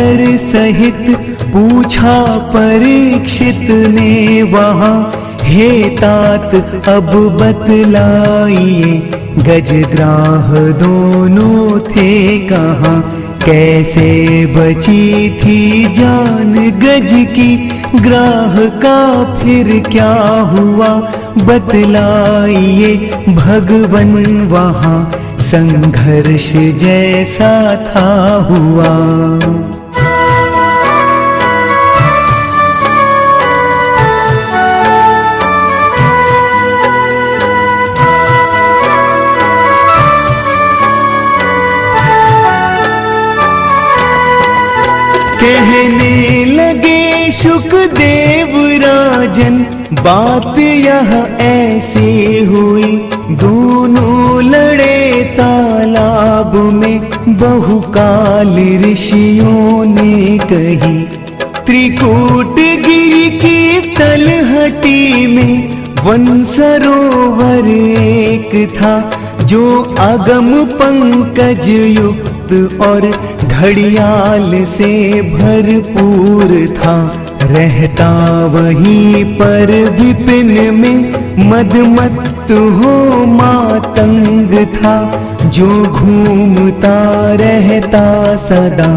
सागर सहित पूछा परीक्षित ने वहाँ, हे तात अब बतलाइए गजग्राह दोनों थे कहाँ। कैसे बची थी जान गज की, ग्राह का फिर क्या हुआ बतलाइए भगवन वहाँ। संघर्ष जैसा था हुआ। कहने लगे शुकदेव राजन, बात यह ऐसी हुई। दोनों लड़े तालाब में, बहुकाल ऋषियों ने कही। त्रिकूट गिरी की तलहटी में वन सरोवर एक था, जो अगम पंकज युक्त और घड़ियाल से भरपूर था। रहता वहीं पर विपिन में मदमत्त हो मातंग था, जो घूमता रहता सदा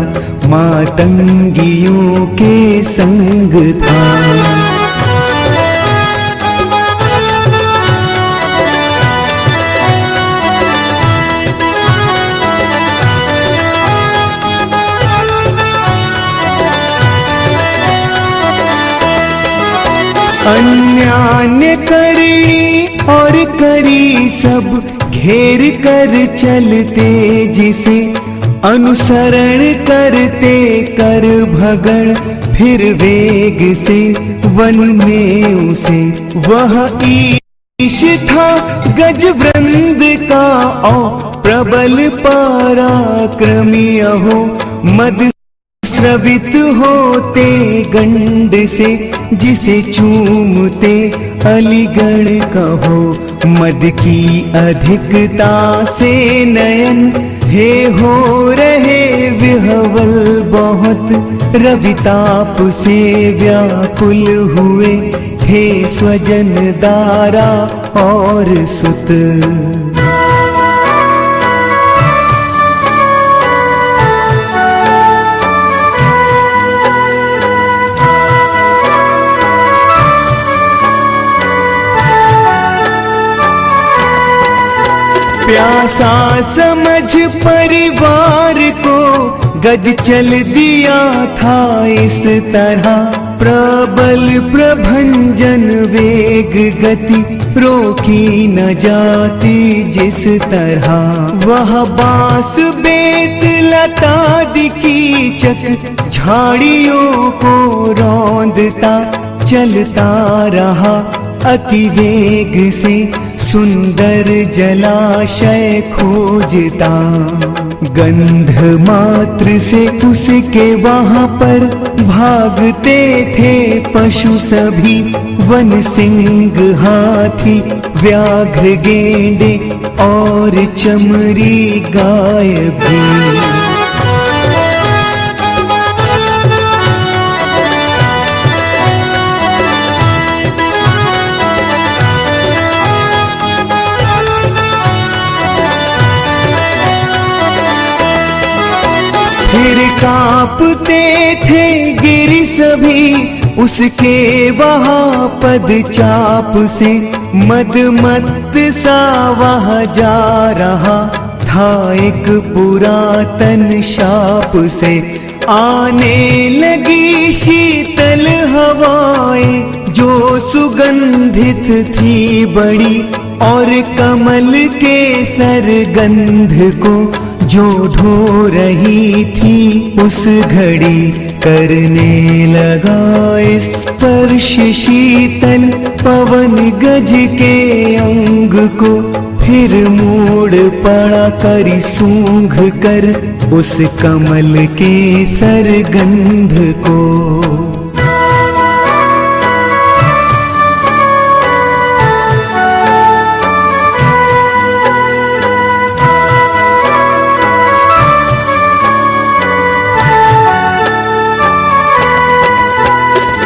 मातंगियों के संग था। अन्यान्य करणी और करी सब घेर कर चलते, जिसे अनुसरण करते कर भगण फिर वेग से वन में उसे। वह ईश था गजवृंद का और प्रबल पराक्रमी हो, मद स्रवित होते गंड से, जिसे चूमते अलीगढ़ कहो। मद की अधिकता से नयन हे हो रहे विह्वल बहुत, रविताप से व्याकुल हुए थे स्वजन दारा और सुत। प्यासा समझ परिवार को गज चल दिया था इस तरह। प्रबल प्रभंजन वेग गति रोकी न जाती जिस तरह। वह बांस बेत लतादि की चक झाड़ियों को रौंदता चलता रहा अति वेग से, सुंदर जलाशय खोजता। गंध मात्र से उसके वहाँ पर भागते थे पशु सभी, वन सिंह हाथी व्याघ्र गेंडे और चमरी गाय भी। फिर कांपते थे गिरि सभी उसके वहाँ पद चाप से। मदमत्त सा वहाँ जा रहा था एक पुरातन शाप से। आने लगी शीतल हवाएं जो सुगंधित थी बड़ी, और कमल के सरगंध को जो ढो रही थी उस घड़ी। करने लगा स्पर्श शीतल पवन गज के अंग को, फिर मोड़ पड़ा करी सूंघ कर उस कमल के सरगंध को।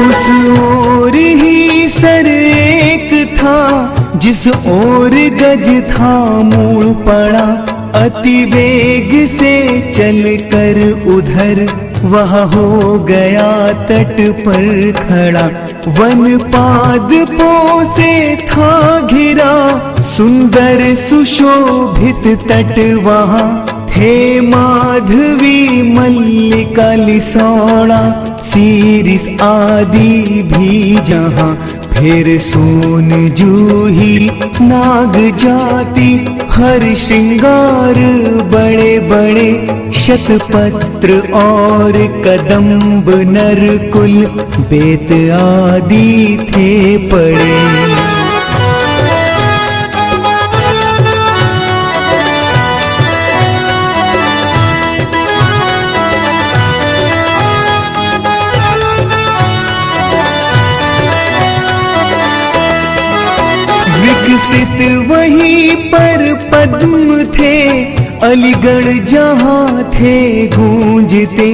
उस ओर ही सर एक था, जिस ओर गज था मूल पड़ा। अति वेग से चलकर उधर वह हो गया तट पर खड़ा। वन पादपों से था घिरा, सुंदर सुशोभित तट वहाँ। थे माधवी मल्लिका लिसौड़ा, सीरिस आदि भी जहाँ। फिर सोन जूही नाग जाति, हर श्रृंगार बड़े बड़े। शतपत्र और कदम्ब नरकुल, बेत आदि थे पड़े। विकसित वहीं पर पद्म थे, अलीगढ़ जहाँ थे गूंजते।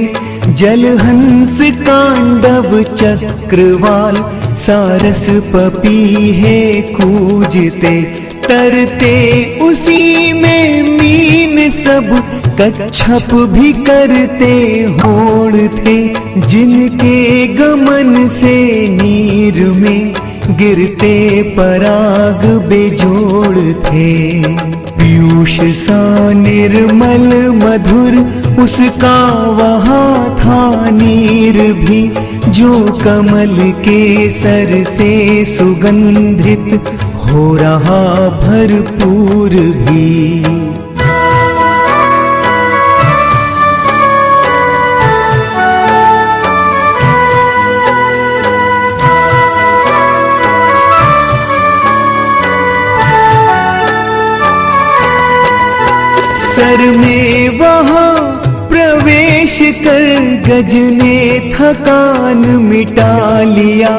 जलहंस कांडव चक्रवाल, सारस पपीहे कूजते। तरते उसी में मीन सब, कच्छप भी करते होड़ थे। जिनके गमन से नीर में गिरते पराग बेजोड़ थे। पीयूष सा निर्मल मधुर उसका वहाँ था नीर भी, जो कमल के सर से सुगंधित हो रहा भरपूर भी। सर में वहाँ प्रवेश कर गज ने थकान मिटा लिया।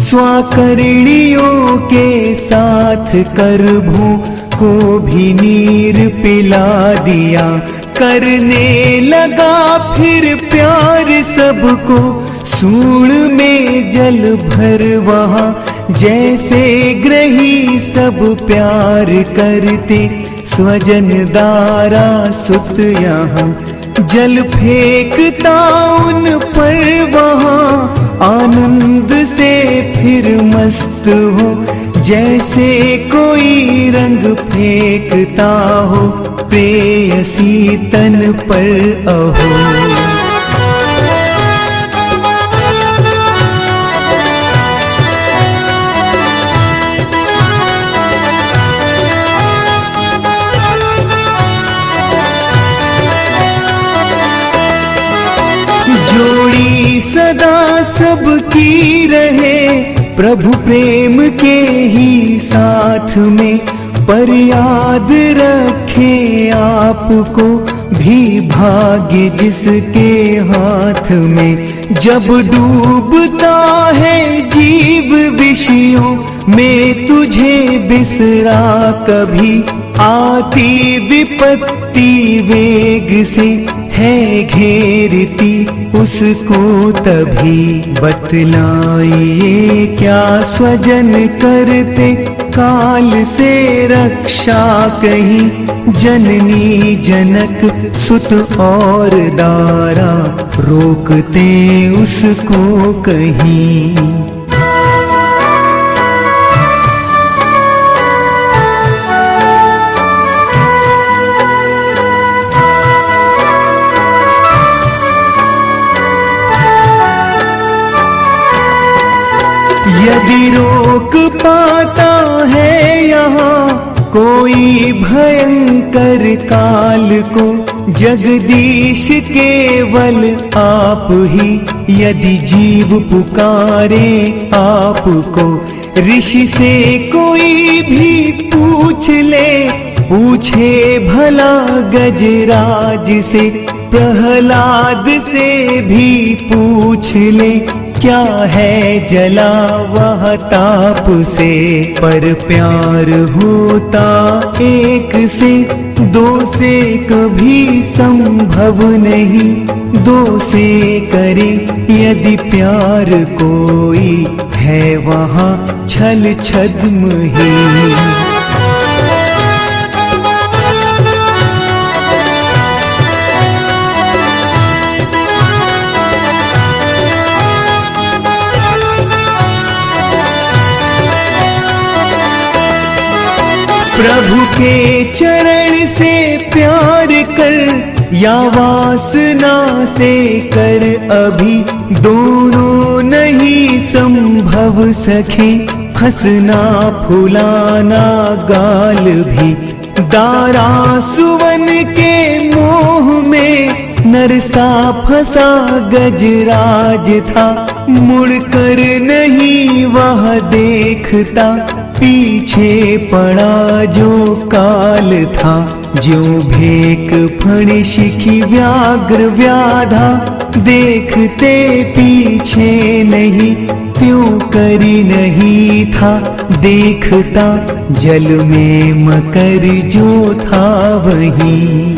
स्वाकर्णियों के साथ करभों को भी नीर पिला दिया। करने लगा फिर प्यार सबको, सूंड में जल भर वहाँ। जैसे ग्रही सब प्यार करते, स्वजन दारा सुत यहाँ। जल फेंकता उन पर वहाँ, आनंद से फिर मस्त हो। जैसे कोई रंग फेंकता हो, प्रेयसी तन पर अहो। जोड़ी सदा सबकी रहे, प्रभु प्रेम के ही साथ में। पर याद रखे आपको भी भाग्य जिसके हाथ में। जब डूबता है जीव विषयों में, तुझे बिसरा कभी। आती विपत्ति वेग से है घेरती उसको तभी। बतलाइए क्या स्वजन करते, काल से रक्षा कहीं। जननी जनक सुत और दारा, रोकते उसको कहीं। यदि रोक पाता है यहाँ कोई भयंकर काल को, जगदीश केवल आप ही। यदि जीव पुकारे आपको, ऋषि से कोई भी पूछ ले। पूछे भला गजराज से, प्रहलाद से भी पूछ ले। क्या है जला वह ताप से, पर प्यार होता एक से, दो से कभी संभव नहीं। दो से करे यदि प्यार कोई, है वहाँ छल छद्म ही। प्रभु के चरण से प्यार कर, या वासना से कर अभी, दोनों नहीं संभव सके। हंसना फुलाना गाल भी, दारा सुवन के मोह में नरसा फंसा गजराज था। मुड़कर नहीं वह देखता, पीछे पड़ा जो काल था। जो भेक फणिशिखी व्याघ्र व्याधा, देखते पीछे नहीं, त्यों करी नहीं था देखता। जल में मकर जो था वहीं,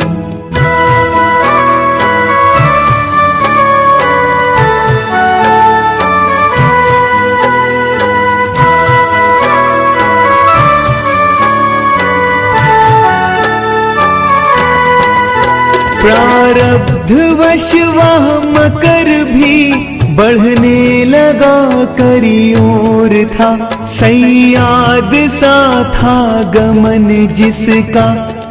प्रारब्धवश वह मकर भी बढ़ने लगा करी ओर था। सैयाद सा था गमन जिसका,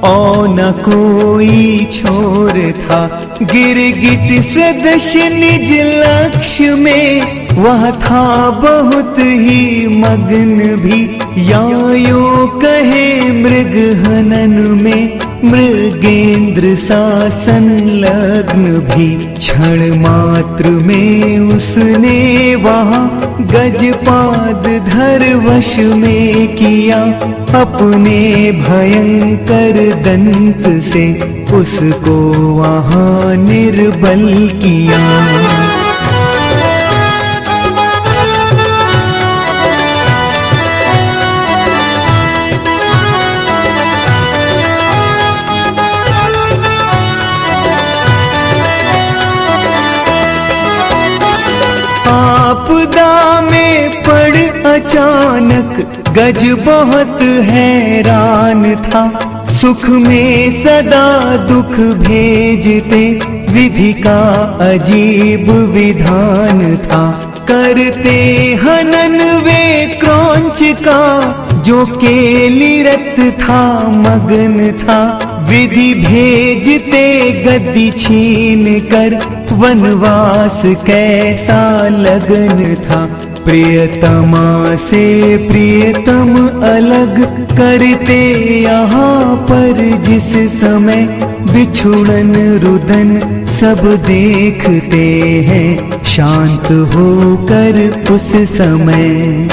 और न कोई छोर था। गिरगिट सदृश निज लक्ष्य में वह था बहुत ही मग्न भी। या यूं कहे मृग हनन में मृगेंद्र सा संलग्न भी। क्षण मात्र में उसने वहाँ गजपाद धर वश में किया। अपने भयंकर दंत से उसको वहाँ निर्बल किया। आपदा में पड़ अचानक गज बहुत हैरान था। सुख में सदा दुख भेजते विधि का अजीब विधान था। करते हनन वे क्रौंच का जो केलिरत था मगन था। विधि भेजते गद्दी छीन कर वनवास कैसा लगन था। प्रियतमा से प्रियतम अलग करते यहाँ पर जिस समय बिछुड़न रुदन सब देखते हैं शांत होकर उस समय।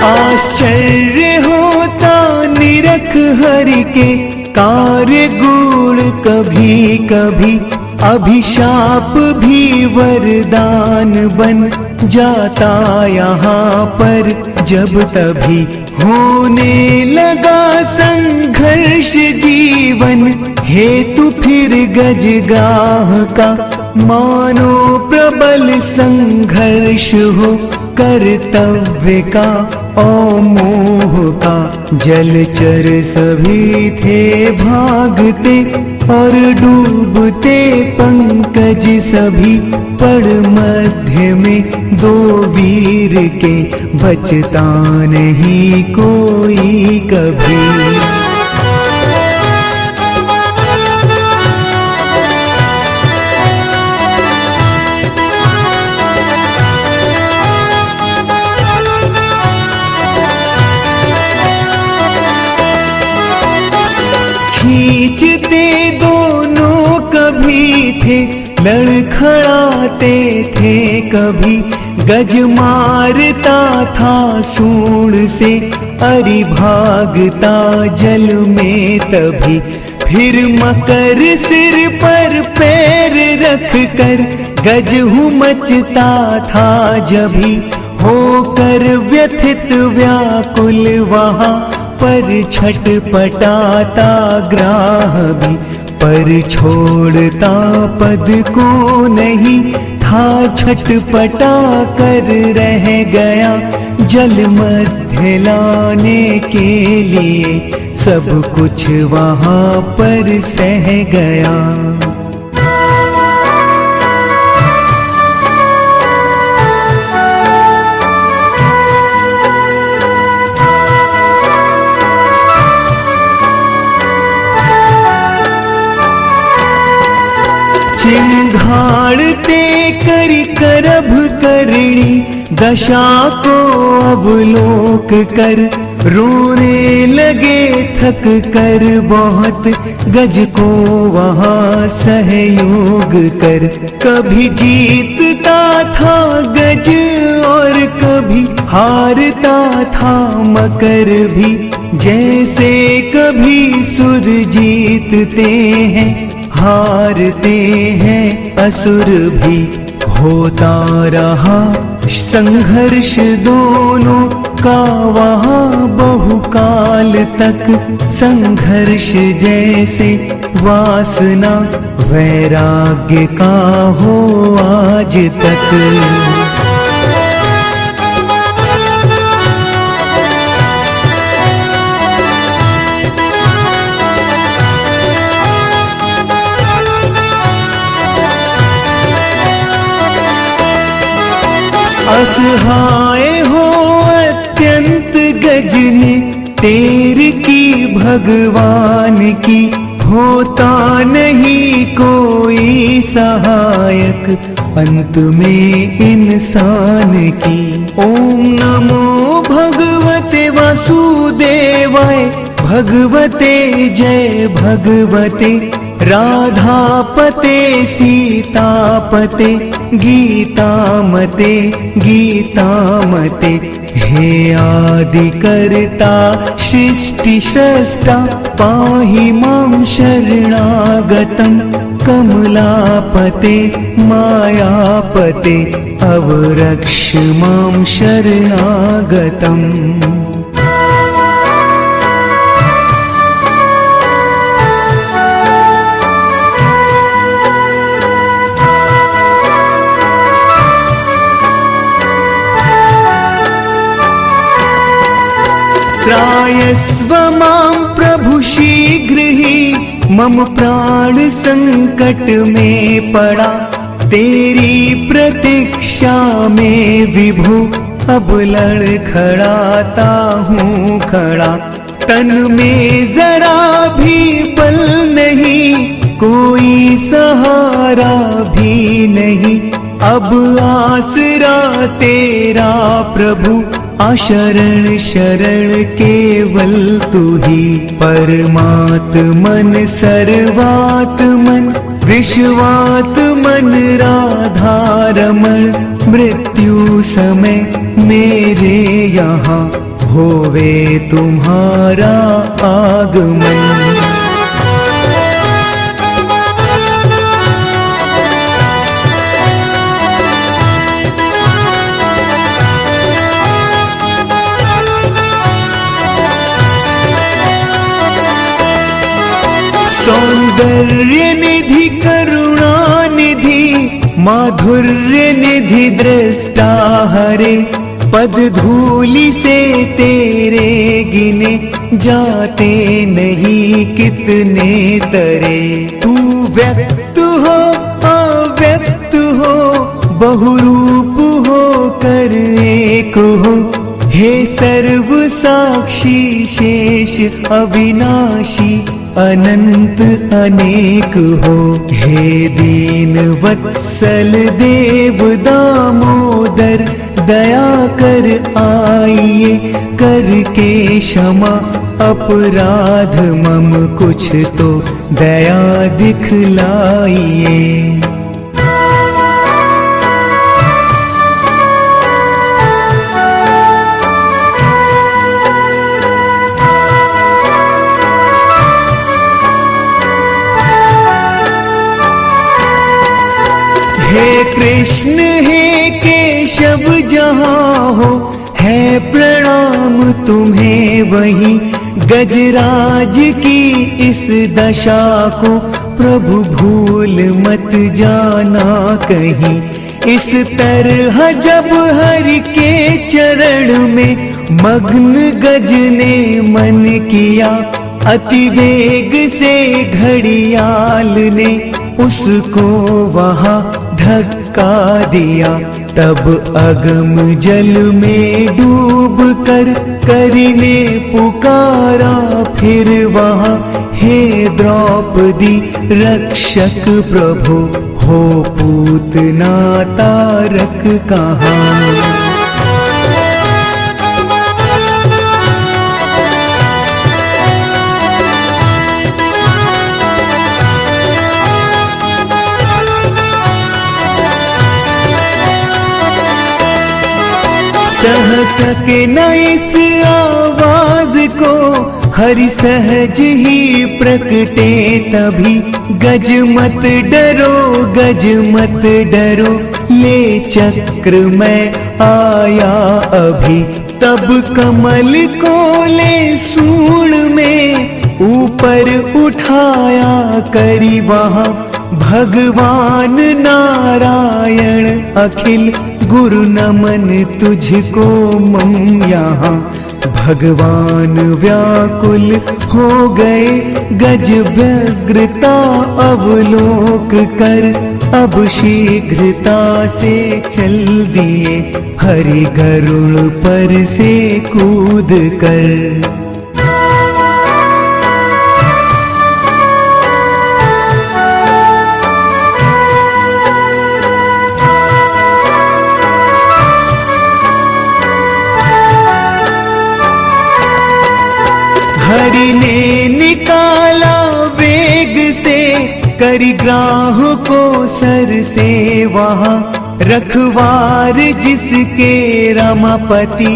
आश्चर्य होता निरख हरि के कार्य गुण कभी कभी। अभिशाप भी वरदान बन जाता यहाँ पर जब तभी। होने लगा संघर्ष जीवन हेतु फिर गजगाह का। मानो प्रबल संघर्ष हो कर्तव्य का और मोह का। जलचर सभी थे भागते और डूबते पंकज सभी। पड़ मध्य में दो वीर के बचता नहीं कोई कभी। खींचते दोनों कभी थे लड़खड़ाते थे कभी। गज मारता था सूंड से, अरि भागता जल में तभी। फिर मकर सिर पर पैर रख कर गजहू मचता था जभी। होकर व्यथित व्याकुल वहाँ पर छटपटाता ग्राह भी। पर छोड़ता पद को नहीं था, छटपटा कर रह गया जल मध्य लाने के लिए। सब कुछ वहाँ पर सह गया। चिंघाड़ते करि करभ करणी, दशा को अवलोक कर रोने लगे थक कर बहुत। गज को वहाँ सहयोग कर, कभी जीतता था गज और कभी हारता था मकर भी। जैसे कभी सुर जीतते हैं हारते हैं असुर भी। होता रहा संघर्ष दोनों का वहाँ बहुकाल तक। संघर्ष जैसे वासना वैराग्य का हो आज तक। असहाय हो अत्यंत गजने तेर की भगवान की। होता नहीं कोई सहायक अंत में इंसान की। ओम नमो भगवते वासुदेवाय, भगवते जय भगवते राधापते सीतापते गीतामते गीतामते। हे आदि कर्ता सृष्टि स्रष्टा, पाहि मां शरणागतं। कमलापते मायापते अवरक्ष मां शरणागतम्। त्रायस्व मां प्रभु शीघ्र ही, मम प्राण संकट में पड़ा। तेरी प्रतीक्षा में विभु अब लड़खड़ाता हूँ खड़ा। तन में जरा भी बल नहीं, कोई सहारा भी नहीं। अब आसरा तेरा प्रभु, आशरण शरण केवल तू ही। परमात्मन सर्वात्मन, विश्वात्मन राधारमण। मृत्यु समय मेरे यहाँ होवे तुम्हारा आगमन। सौंदर्य निधि करुणा निधि, माधुर्य निधि दृष्टा हरे। पद धूलि से तेरे गिने जाते नहीं कितने तरे। तू व्यक्त हो अव्यक्त हो, बहुरूप हो कर एक हो। हे सर्व साक्षी शेष अविनाशी, अनंत अनेक हो। हे दीन वत्सल देव दामोदर, दया कर आइए करके क्षमा। अपराध मम कुछ तो दया दिखलाइए। कृष्ण हे केशव जहाँ हो, है प्रणाम तुम्हें वहीं। गजराज की इस दशा को प्रभु भूल मत जाना कहीं। इस तरह जब हरि के चरण में मग्न गज ने मन किया, अति वेग से घड़ियाल ने उसको वहाँ धक्का दिया। तब अगम जल में डूब कर करि ने पुकारा फिर वहाँ, हे द्रौपदी रक्षक प्रभु, हो पूतना तारक कहाँ। सह सके न इस आवाज को हरि सहज ही प्रकटे तभी। गज मत डरो गज मत डरो, ले चक्र मैं आया अभी। तब कमल को ले सूंड में ऊपर उठाया करी वहाँ, भगवान नारायण अखिल गुरु नमन तुझको मम यहाँ। भगवान व्याकुल हो गए गज व्यग्रता अवलोक कर, अब शीघ्रता से चल दिए हरि गरुड़ पर से कूद कर। हरि ने निकाला वेग से करिग्राह को सर से वहाँ। रखवार जिसके रमापति,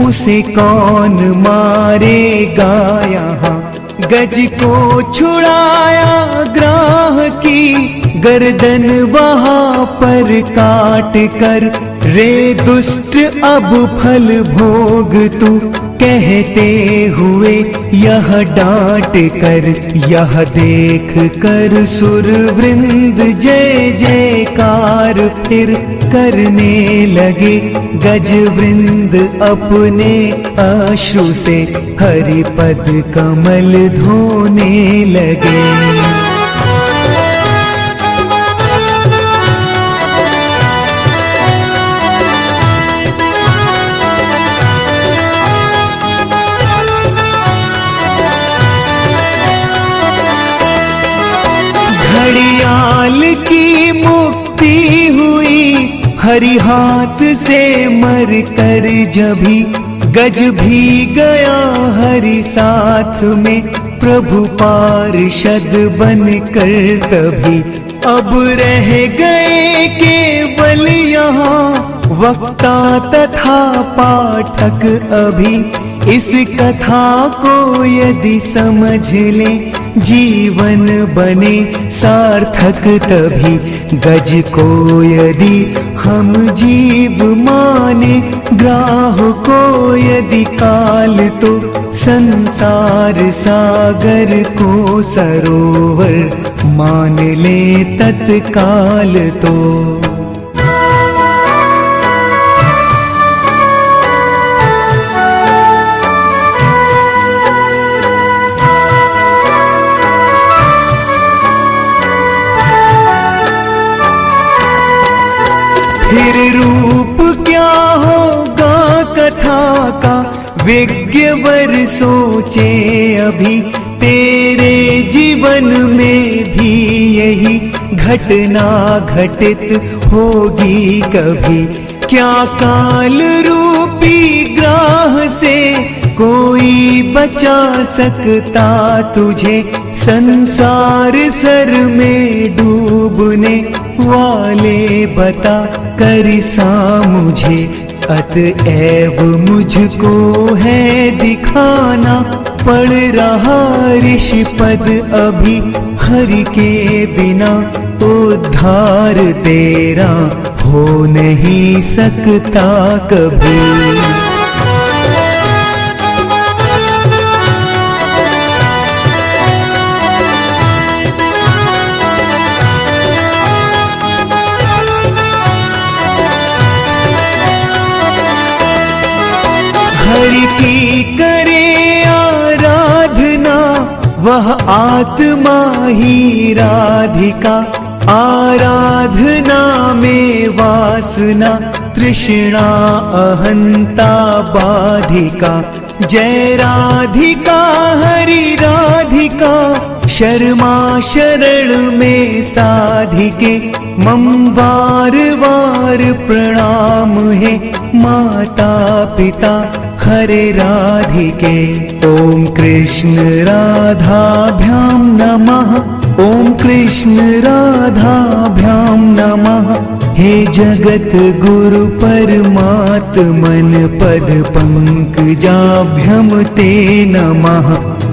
उसे कौन मारेगा यहाँ। गज को छुड़ाया ग्राह की गर्दन वहाँ पर काट कर। रे दुष्ट अब फल भोग तू, कहते हुए यह डांट कर। यह देख कर सुर वृंद जय जयकार फिर करने लगे। गज वृंद अपने अश्रु से हरि पद कमल धोने लगे। घड़ियाल की मुक्ति हुई हरि हाथ से मर कर जभी। गज भी गया हरि साथ में प्रभु पार्षद बन कर तभी। अब रह गए केवल यहाँ वक्ता तथा पाठक अभी। इस कथा को यदि समझ ले जीवन बने सार्थक तभी। गज को यदि हम जीव माने, ग्राह को यदि काल, तो संसार सागर को सरोवर मान ले तत्काल तो। फिर रूप क्या होगा कथा का, विज्ञवर सोचे अभी। तेरे जीवन में भी यही घटना घटित होगी कभी। क्या काल रूपी ग्राह से कोई बचा सकता तुझे। संसार सर में डूबने वाले बता करिसा मुझे। अतएव मुझको है दिखाना पड़ रहा ऋषि पद अभी। हरि के बिना उद्धार तेरा हो नहीं सकता कभी। हरि की करे आराधना वह आत्मा ही राधिका, आराधना में वासना तृष्णा अहंता बाधिका। जय राधिका हरि राधिका, शर्मा शरण में साधिके। मम वार वार प्रणाम है माता पिता हरे राधिके। ओम कृष्ण राधाभ्यां नमः, ओम कृष्ण राधाभ्यां नमः। हे जगत गुरु परमात्मन पद पंकजाभ्यं ते नमः।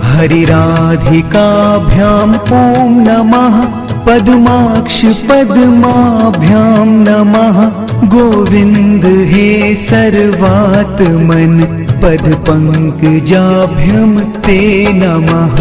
हरि राधिकाभ्यां ओम नमः, पद्माक्ष पद्माभ्यां नमः। गोविंद हे सर्वात्मन पद पंकजाभ्यं ते नमः।